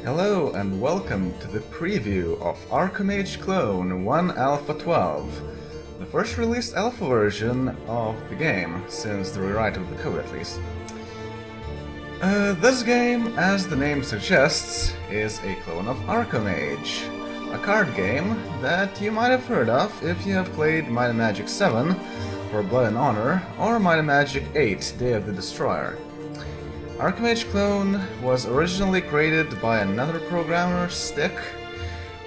Hello and welcome to the preview of Arcomage Clone 1.alpha.12, the first released alpha version of the game, since the rewrite of the code at least. This game, as the name suggests, is a clone of Arcomage, a card game that you might have heard of if you have played Might and Magic VII for Blood and Honor, or Might and Magic VIII, Day of the Destroyer. Arcomage Clone was originally created by another programmer, Stick,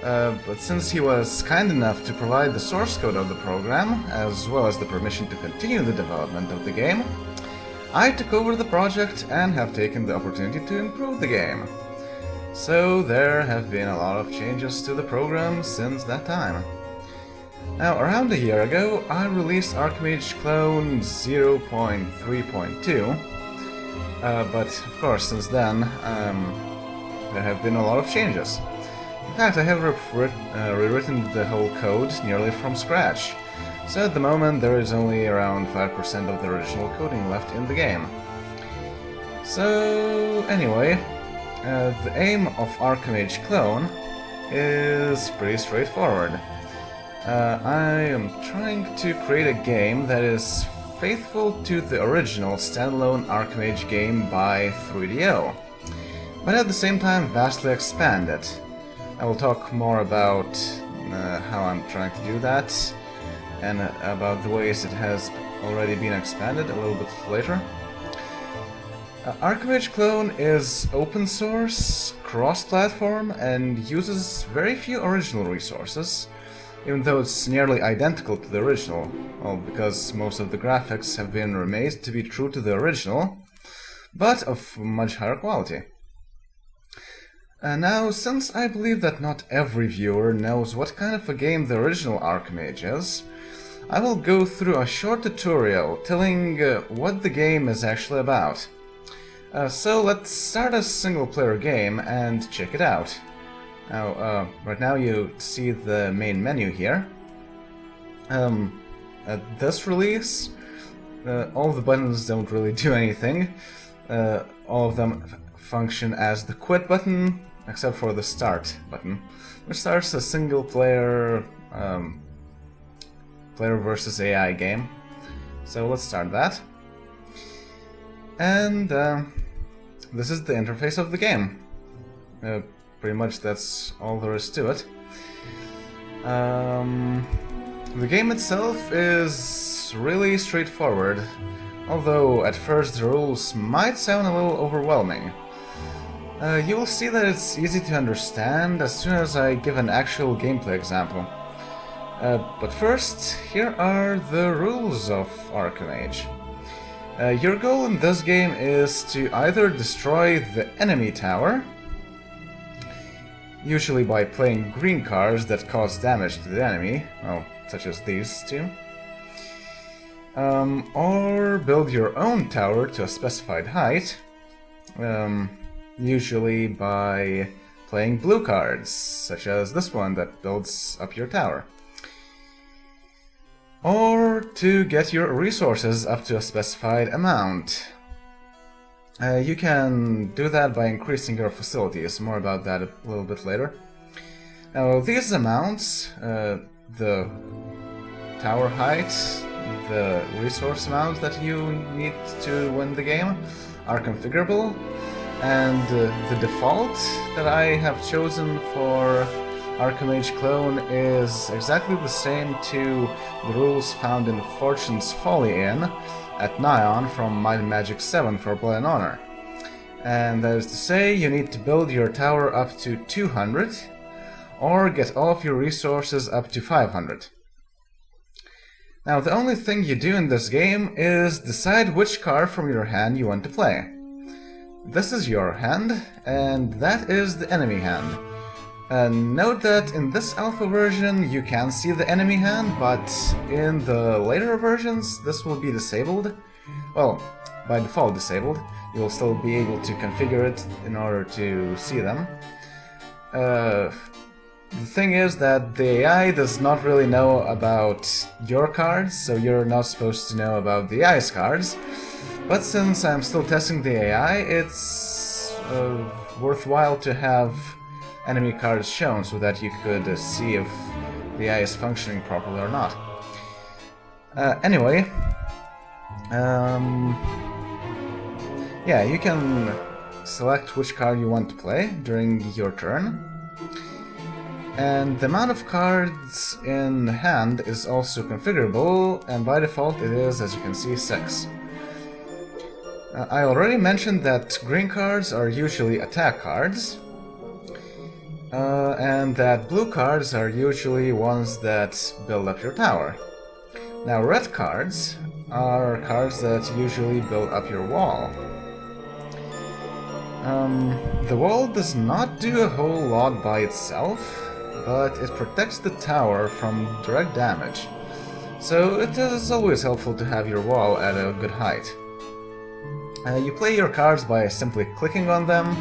but since he was kind enough to provide the source code of the program, as well as the permission to continue the development of the game, I took over the project and have taken the opportunity to improve the game. So there have been a lot of changes to the program since that time. Now, around a year ago, I released Arcomage Clone 0.3.2, but of course since then there have been a lot of changes. In fact, I have rewritten the whole code nearly from scratch, so at the moment there is only around 5% of the original coding left in the game. So anyway, the aim of Arcomage Clone is pretty straightforward. I am trying to create a game that is faithful to the original standalone Arcomage game by 3DO, but at the same time vastly expand it. I will talk more about how I'm trying to do that, and about the ways it has already been expanded a little bit later. Arcomage Clone is open source, cross-platform, and uses very few original resources, even though it's nearly identical to the original, well, because most of the graphics have been remade to be true to the original, but of much higher quality. Now, since I believe that not every viewer knows what kind of a game the original Arcomage is, I will go through a short tutorial telling what the game is actually about. So let's start a single-player game and check it out. Now, right now you see the main menu here. At this release, all the buttons don't really do anything. All of them function as the quit button, except for the start button, which starts a single-player player versus AI game. So let's start that. And this is the interface of the game. Pretty much that's all there is to it. The game itself is really straightforward, although at first the rules might sound a little overwhelming. You will see that it's easy to understand as soon as I give an actual gameplay example. But first, here are the rules of Arcomage. Your goal in this game is to either destroy the enemy tower, usually by playing green cards that cause damage to the enemy, well, such as these two, or build your own tower to a specified height, usually by playing blue cards, such as this one that builds up your tower, or to get your resources up to a specified amount. You can do that by increasing your facilities, more about that a little bit later. Now, these amounts, the tower height, the resource amounts that you need to win the game, are configurable, and the default that I have chosen for Arcomage Clone is exactly the same to the rules found in Fortune's Folly Inn at Nyon from Might and Magic VII for Blood and Honor. And that is to say, you need to build your tower up to 200, or get all of your resources up to 500. Now, the only thing you do in this game is decide which card from your hand you want to play. This is your hand, and that is the enemy hand. Note that in this alpha version you can see the enemy hand, but in the later versions this will be disabled. Well, by default disabled. You will still be able to configure it in order to see them. The thing is that the AI does not really know about your cards, so you're not supposed to know about the AI's cards. But since I'm still testing the AI, it's worthwhile to have enemy cards shown so that you could see if the AI is functioning properly or not. Anyway, yeah, you can select which card you want to play during your turn. And the amount of cards in hand is also configurable, and by default it is, as you can see, 6. I already mentioned that green cards are usually attack cards, and that blue cards are usually ones that build up your tower. Now red cards are cards that usually build up your wall. The wall does not do a whole lot by itself, but it protects the tower from direct damage, so it is always helpful to have your wall at a good height. You play your cards by simply clicking on them,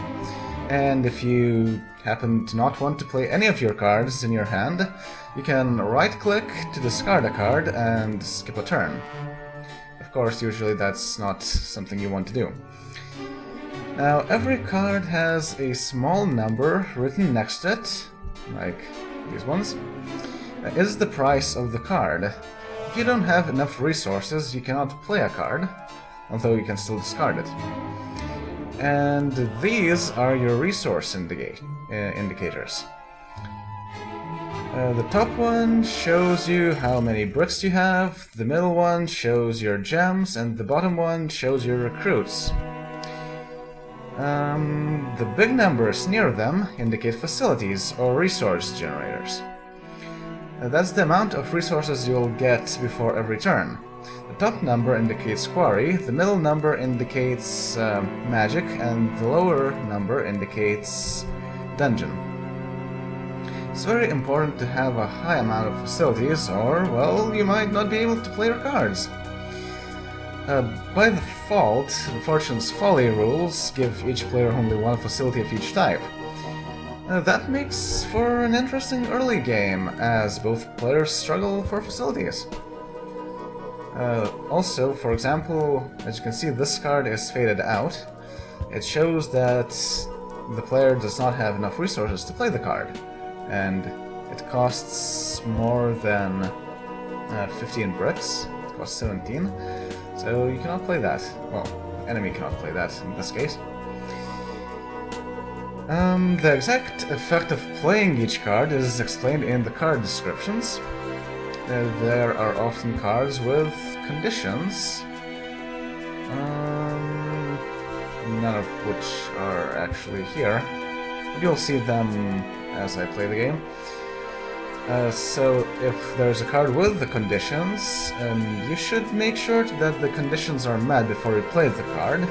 and if you happen to not want to play any of your cards in your hand, you can right-click to discard a card and skip a turn. Of course, usually that's not something you want to do. Now, every card has a small number written next to it, like these ones. Is the price of the card. If you don't have enough resources, you cannot play a card, although you can still discard it. And these are your resource indicators. The top one shows you how many bricks you have, the middle one shows your gems, and the bottom one shows your recruits. The big numbers near them indicate facilities or resource generators. That's the amount of resources you'll get before every turn. The top number indicates quarry, the middle number indicates magic, and the lower number indicates dungeon. It's very important to have a high amount of facilities, or, well, you might not be able to play your cards. By default, the Fortune's Folly rules give each player only one facility of each type. That makes for an interesting early game, as both players struggle for facilities. Also, for example, as you can see, this card is faded out. It shows that the player does not have enough resources to play the card, and it costs more than 15 bricks. It costs 17. So you cannot play that. Well, the enemy cannot play that in this case. The exact effect of playing each card is explained in the card descriptions. There are often cards with conditions, none of which are actually here, but you'll see them as I play the game. So if there's a card with the conditions, you should make sure that the conditions are met before you play the card,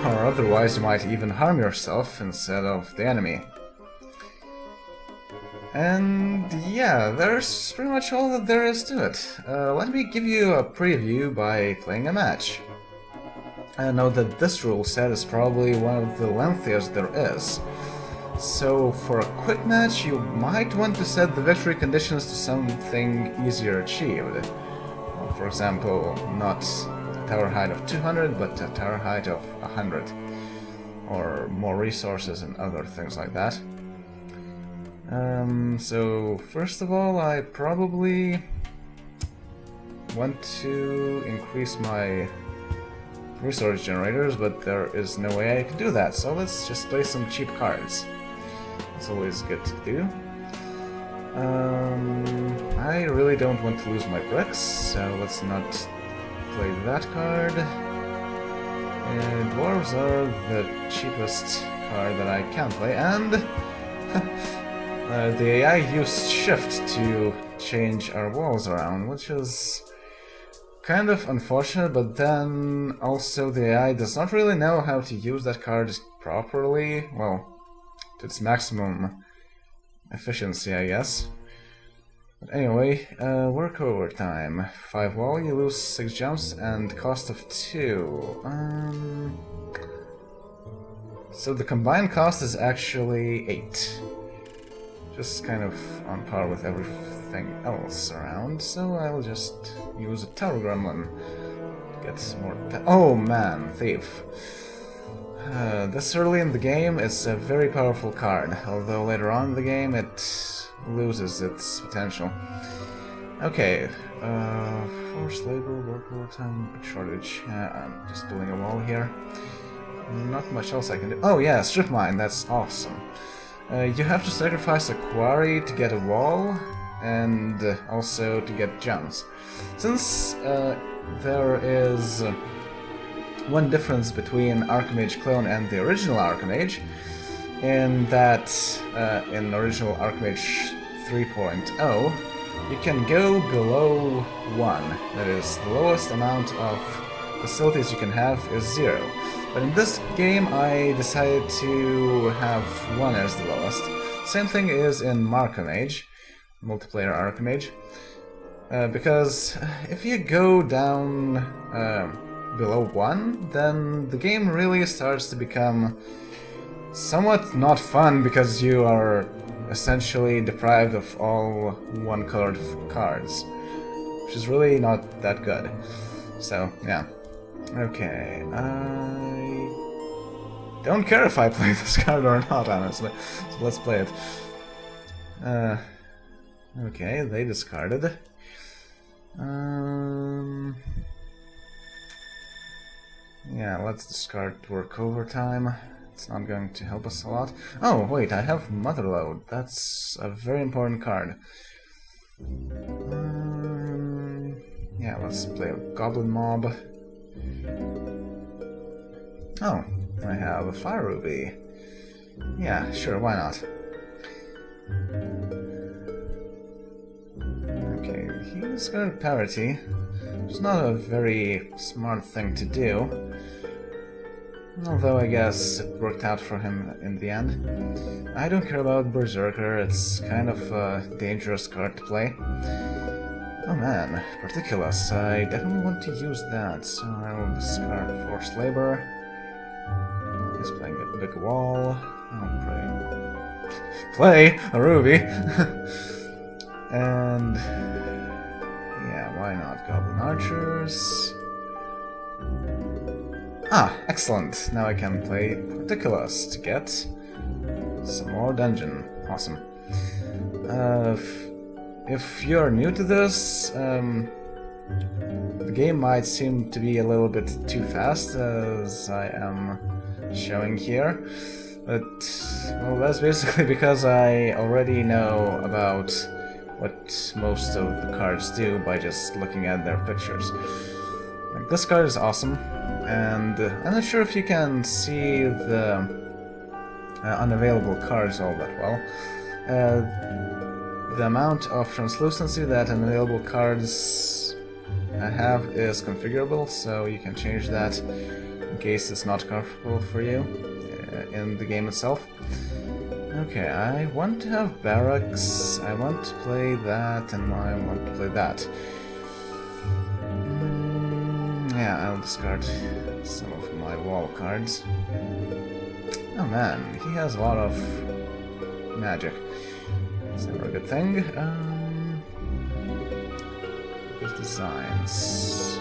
or otherwise you might even harm yourself instead of the enemy. And yeah, there's pretty much all that there is to it. Let me give you a preview by playing a match. I know that this rule set is probably one of the lengthiest there is. So for a quick match, you might want to set the victory conditions to something easier achieved. For example, not a tower height of 200, but a tower height of 100. Or more resources and other things like that. So first of all, I probably want to increase my resource generators, but there is no way I can do that, so let's just play some cheap cards. It's always good to do. I really don't want to lose my bricks, so let's not play that card. Dwarves are the cheapest card that I can play, and the AI used shift to change our walls around, which is kind of unfortunate, but then also the AI does not really know how to use that card properly, well, to its maximum efficiency, I guess. But anyway, work overtime. 5 wall, you lose 6 gems, and cost of 2. So the combined cost is actually 8. Just kind of on par with everything else around, so I'll just use a tower gremlin to get some more. Oh man, thief. This early in the game it's a very powerful card, although later on in the game it loses its potential. Okay, forced labor, work time, shortage. I'm just building a wall here. Not much else I can do. Oh yeah, strip mine, that's awesome. You have to sacrifice a quarry to get a wall, and also to get gems. Since there is one difference between Arcomage Clone and the original Arcomage, in that in original Arcomage 3.0, you can go below 1. That is, the lowest amount of facilities you can have is 0. But in this game I decided to have 1 as the lowest. Same thing is in Arcomage, multiplayer Arcomage, because if you go down below 1, then the game really starts to become somewhat not fun, because you are essentially deprived of all one-colored cards, which is really not that good. So, yeah. Okay, I don't care if I play this card or not, honestly, so let's play it. Okay, they discarded. Yeah, let's discard work overtime. It's not going to help us a lot. Oh, wait, I have Motherload. That's a very important card. Yeah, let's play a Goblin Mob. Oh, I have a Fire Ruby. Yeah, sure, why not? Okay, he's got a parity. It's not a very smart thing to do. Although I guess it worked out for him in the end. I don't care about Berserker, it's kind of a dangerous card to play. Oh man, Particulous, I definitely want to use that, so I will discard Forced Labor. He's playing a big wall. I'll play a Ruby! And yeah, why not Goblin Archers? Ah, excellent! Now I can play Particulous to get some more dungeon. Awesome. If you're new to this, the game might seem to be a little bit too fast, as I am showing here. But, well, that's basically because I already know about what most of the cards do by just looking at their pictures. Like, this card is awesome. And I'm not sure if you can see the unavailable cards all that well. The amount of translucency that unavailable cards have is configurable, so you can change that in case it's not comfortable for you in the game itself. Okay, I want to have Barracks, I want to play that, and I want to play that. Yeah, I'll discard some of my wall cards. Oh man, he has a lot of magic. It's never a good thing. His designs.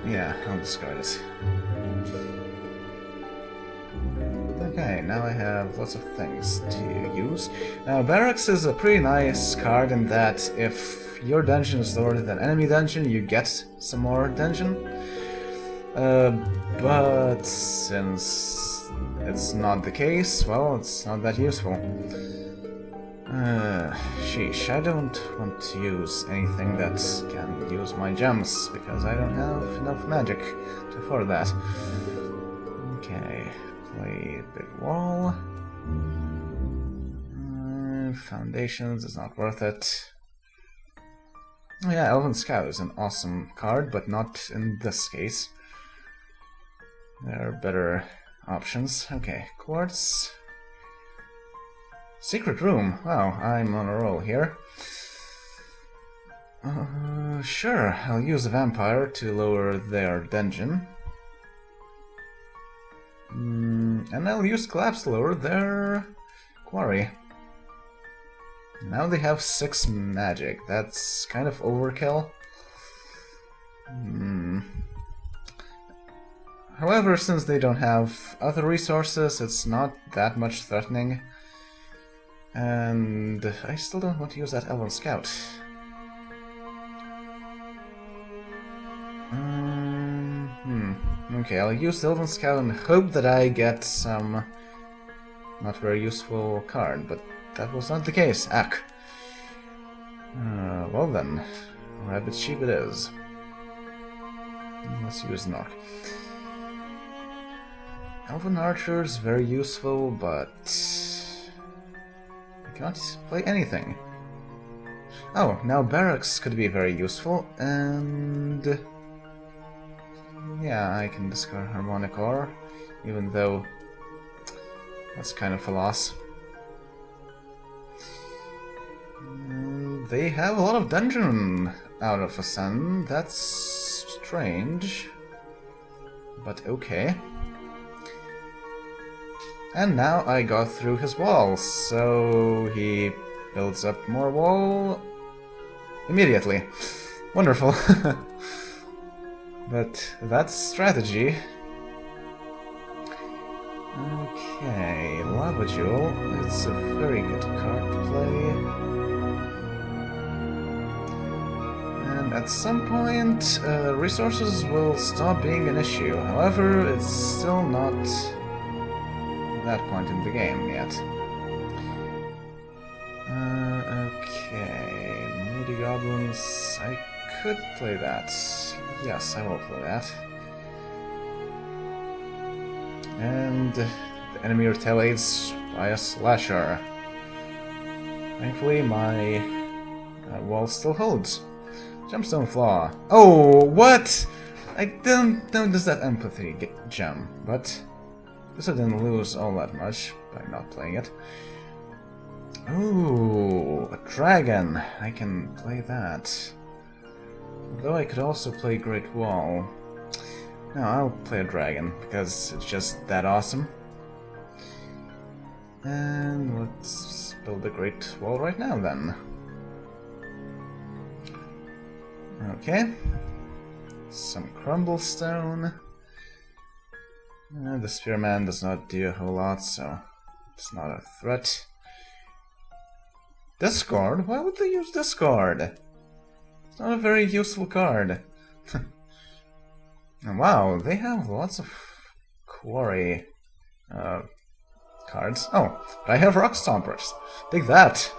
Yeah, I'll discard it. Okay, now I have lots of things to use. Now, Barracks is a pretty nice card in that if your dungeon is lower than enemy dungeon, you get some more dungeon. But since it's not the case, well, it's not that useful. Sheesh, I don't want to use anything that can use my gems, because I don't have enough magic to afford that. Okay, play Big Wall. Foundations is not worth it. Oh yeah, Elven Scout is an awesome card, but not in this case. There are better options. Okay, Quartz. Secret Room. Wow, I'm on a roll here. Sure, I'll use a Vampire to lower their dungeon. And I'll use Collapse to lower their quarry. Now they have 6 magic. That's kind of overkill. However, since they don't have other resources, it's not that much threatening. And I still don't want to use that Elven Scout. Okay, I'll use the Elven Scout and hope that I get some not very useful card, but that was not the case. Ack. Well then, Rabbit Sheep it is. Let's use Nork. Elven Archers, very useful, but I cannot play anything. Oh, now Barracks could be very useful, and yeah, I can discard Harmonic Ore, even though that's kind of a loss. They have a lot of dungeon out of a sun. That's strange, but okay. And now I got through his walls, so he builds up more wall immediately. Wonderful. But that's strategy. Okay, Lava Jewel. It's a very good card to play. And at some point, resources will stop being an issue. However, it's still not that point in the game yet. Okay, Moody Goblins. I could play that. Yes, I will play that. And the enemy retaliates by a slasher. Thankfully, my wall still holds. Gemstone Flaw. Oh, what? I don't notice that empathy gem, but guess I didn't lose all that much by not playing it. Ooh, a dragon. I can play that. Though I could also play Great Wall. No, I'll play a dragon, because it's just that awesome. And let's build a Great Wall right now, then. Okay. Some Crumblestone. The Spearman does not do a whole lot, so it's not a threat. Discard? Why would they use Discard? It's not a very useful card. And wow, they have lots of quarry cards. Oh, but I have Rock Stompers. Take that!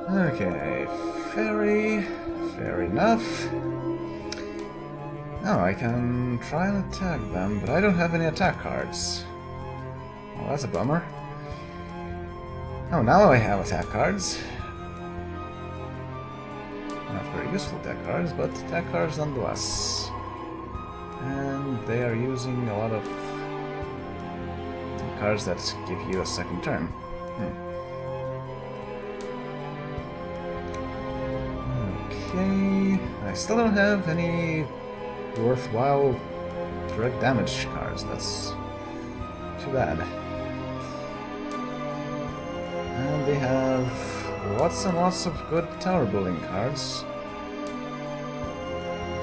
Okay, Fairy. Fair enough. Now I can try and attack them, but I don't have any attack cards. Well, that's a bummer. Oh, now I have attack cards. Not very useful attack cards, but attack cards nonetheless. And they are using a lot of cards that give you a second turn. Okay, I still don't have any worthwhile direct damage cards. That's too bad. And they have lots and lots of good tower building cards,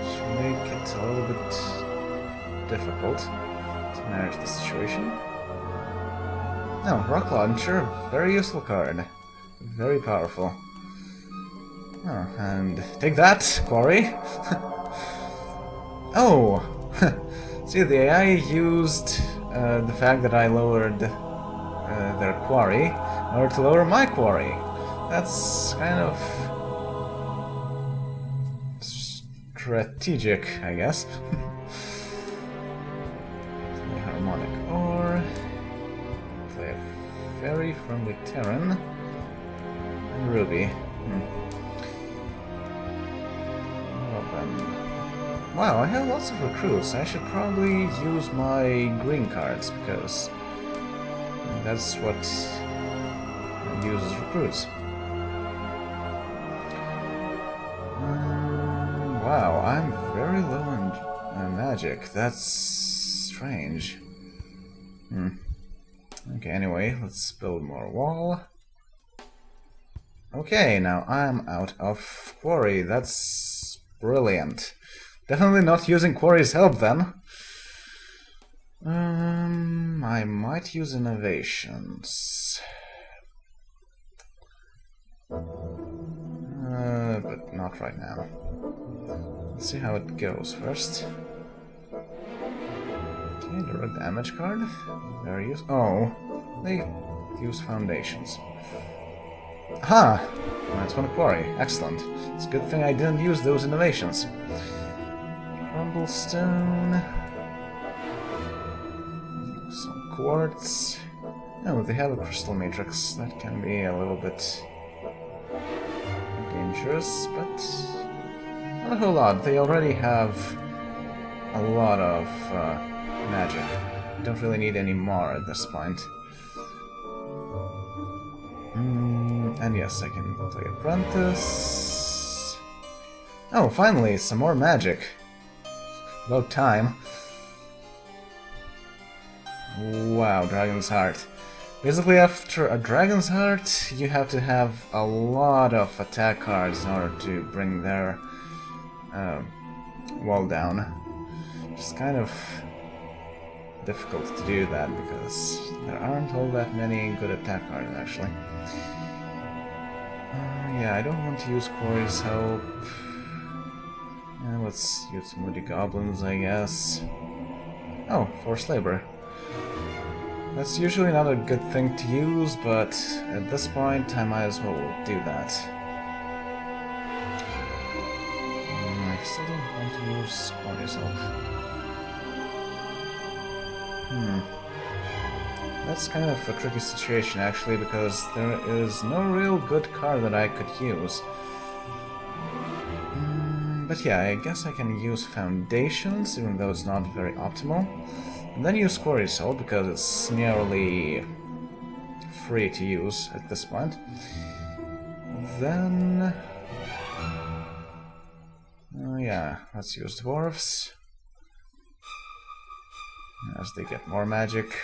which make it a little bit difficult to manage the situation. No, Rock Launcher, very useful card. Very powerful. Oh, and take that, Quarry! Oh! See, the AI used the fact that I lowered their quarry in order to lower my quarry. That's kind of strategic, I guess. Play Harmonic Ore. Play a Fairy from the Terran. And Ruby. Well then. Wow, I have lots of recruits. I should probably use my green cards, because that's what uses recruits. Wow, I'm very low on magic. That's strange. Okay, anyway, let's build more wall. Okay, now I'm out of quarry. That's brilliant. Definitely not using Quarry's help then. I might use innovations. But not right now. Let's see how it goes first. Okay, the damage card. Very useful. Oh, they use foundations. Aha! -1 quarry. Excellent. It's a good thing I didn't use those innovations. Crumblestone. Some quartz. Oh, they have a crystal matrix. That can be a little bit dangerous, but not a whole lot. They already have a lot of magic. Don't really need any more at this point. And yes, I can play Apprentice. Oh, finally, some more magic. About time. Wow, Dragon's Heart. Basically, after a Dragon's Heart, you have to have a lot of attack cards in order to bring their wall down. It's kind of difficult to do that because there aren't all that many good attack cards, actually. Yeah, I don't want to use Quarry's help. Let's use Moody Goblins, I guess. Oh, Forced Labor. That's usually not a good thing to use, but at this point I might as well do that. I still don't want to use Quarry's help. That's kind of a tricky situation, actually, because there is no real good card that I could use. But yeah, I guess I can use Foundations, even though it's not very optimal. And then use Quarry's Help, because it's nearly free to use at this point. Then... yeah, let's use Dwarves. As they get more magic.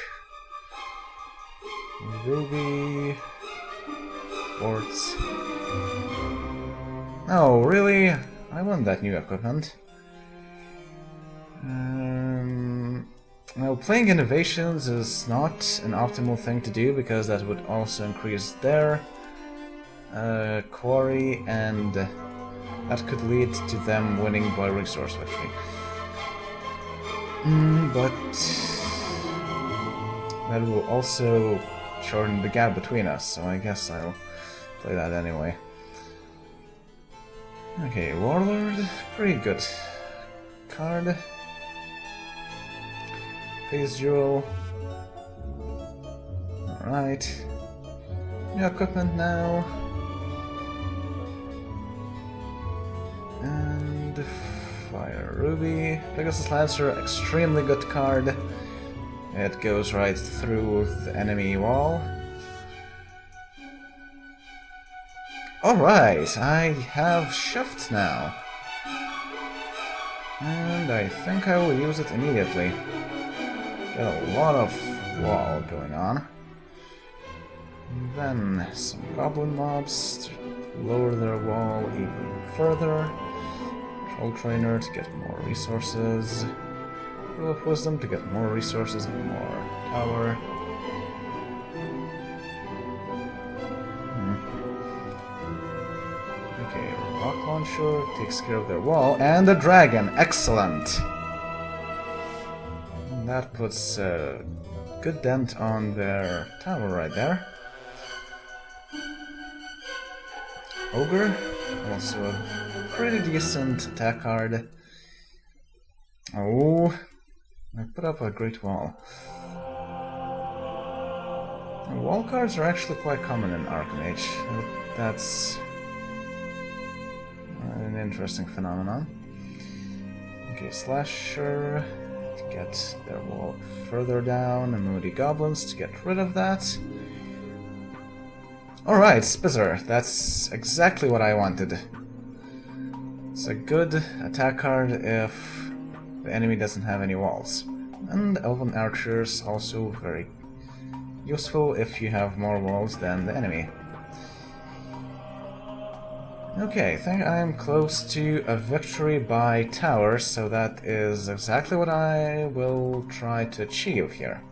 Ruby... Quartz... Oh, really? I want that new equipment. Well, playing innovations is not an optimal thing to do, because that would also increase their quarry, and that could lead to them winning by resource victory. But that will also shorten the gap between us, so I guess I'll play that anyway. Okay, Warlord, pretty good card. Phase Jewel. Alright. New equipment now. And Fire Ruby. Pegasus Lancer, extremely good card. It goes right through the enemy wall. Alright, I have Shift now. And I think I will use it immediately. Get a lot of wall going on. And then some goblin mobs to lower their wall even further. Troll Trainer to get more resources. Wheel of Wisdom to get more resources and more power. Okay, Rock Launcher takes care of their wall. And a dragon! Excellent! And that puts a good dent on their tower right there. Ogre, also a pretty decent attack card. Oh, I put up a great wall. Wall cards are actually quite common in Arcomage. That's an interesting phenomenon. Okay, Slasher to get their wall further down, and Moody Goblins to get rid of that. Alright, Spizzer, that's exactly what I wanted. It's a good attack card if the enemy doesn't have any walls. And Elven Archers also very useful if you have more walls than the enemy. Okay, I think I'm close to a victory by tower, so that is exactly what I will try to achieve here.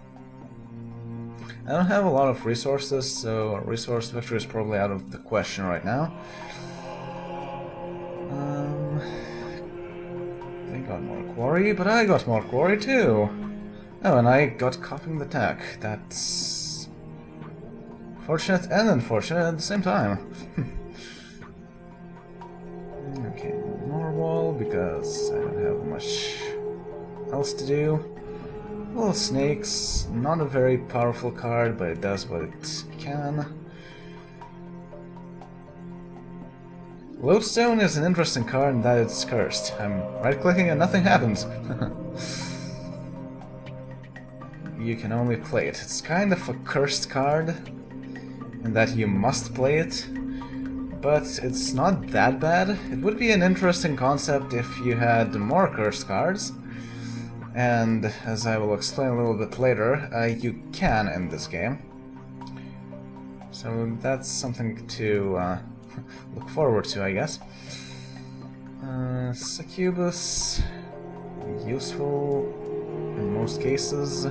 I don't have a lot of resources, so resource victory is probably out of the question right now. They got more quarry, but I got more quarry too! Oh, and I got copying the tech. That's fortunate and unfortunate at the same time. Okay, more wall, because I don't have much else to do. Little snakes, not a very powerful card, but it does what it can. Lodestone is an interesting card in that it's cursed. I'm right-clicking and nothing happens. You can only play it. It's kind of a cursed card, in that you must play it, but it's not that bad. It would be an interesting concept if you had more cursed cards, and as I will explain a little bit later, you can in this game. So that's something to look forward to, I guess. Succubus, useful in most cases.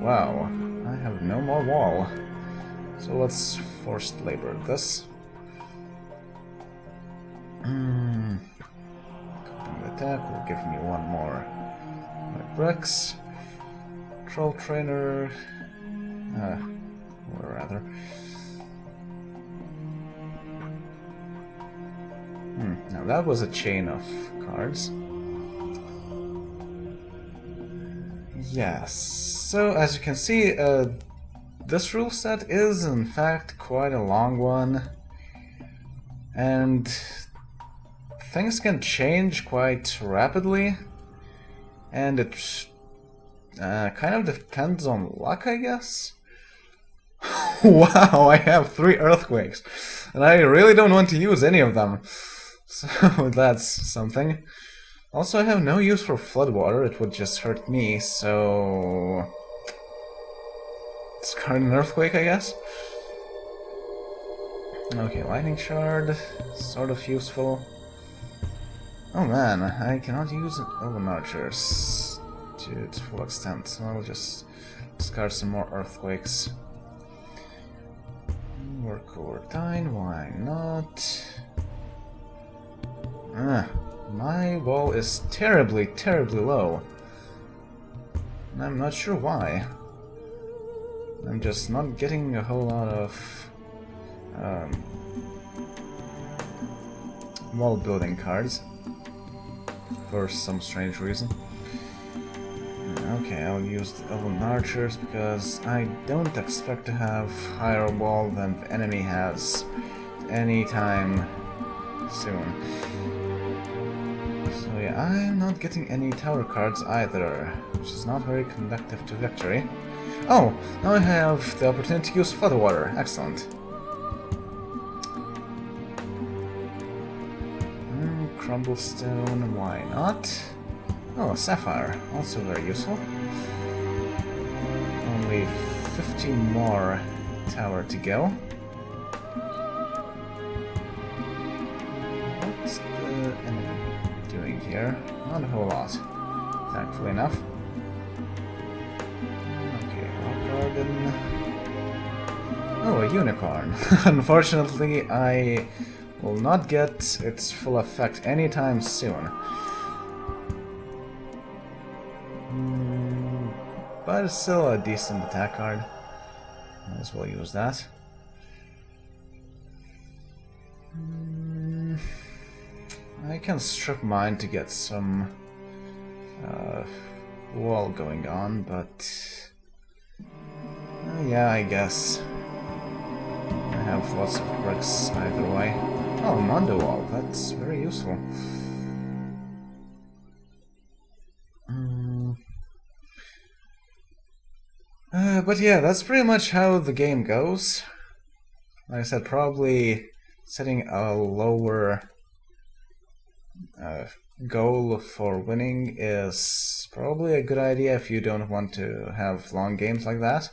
Wow, I have no more wall. So let's forced labor this. Copying the attack will give me one more bricks. Troll trainer, or rather. Now that was a chain of cards. Yes, so as you can see, this rule set is in fact quite a long one, and things can change quite rapidly, and it kind of depends on luck, I guess. Wow, I have 3 earthquakes, and I really don't want to use any of them, so that's something. Also, I have no use for floodwater, it would just hurt me, so discard an earthquake, I guess. Okay, lightning shard, sort of useful. Oh man, I cannot use elven archers to its full extent, so I'll just discard some more earthquakes. Work overtime, why not? My wall is terribly, terribly low. And I'm not sure why. I'm just not getting a whole lot of wall building cards for some strange reason. Okay, I'll use the elven archers because I don't expect to have higher wall than the enemy has anytime soon. So yeah, I'm not getting any tower cards either, which is not very conducive to victory. Oh, now I have the opportunity to use floodwater. Excellent. Crumblestone, why not? Oh, sapphire, also very useful. Only 15 more tower to go. What's the enemy doing here? Not a whole lot, thankfully enough. Okay, rock garden. Oh, a unicorn. Unfortunately, I will not get its full effect anytime soon. But it's still a decent attack card. Might as well use that. I can strip mine to get some wall going on, but yeah, I guess. I have lots of bricks either way. Oh, Mondo wall, that's very useful. But yeah, that's pretty much how the game goes. Like I said, probably setting a lower goal for winning is probably a good idea if you don't want to have long games like that.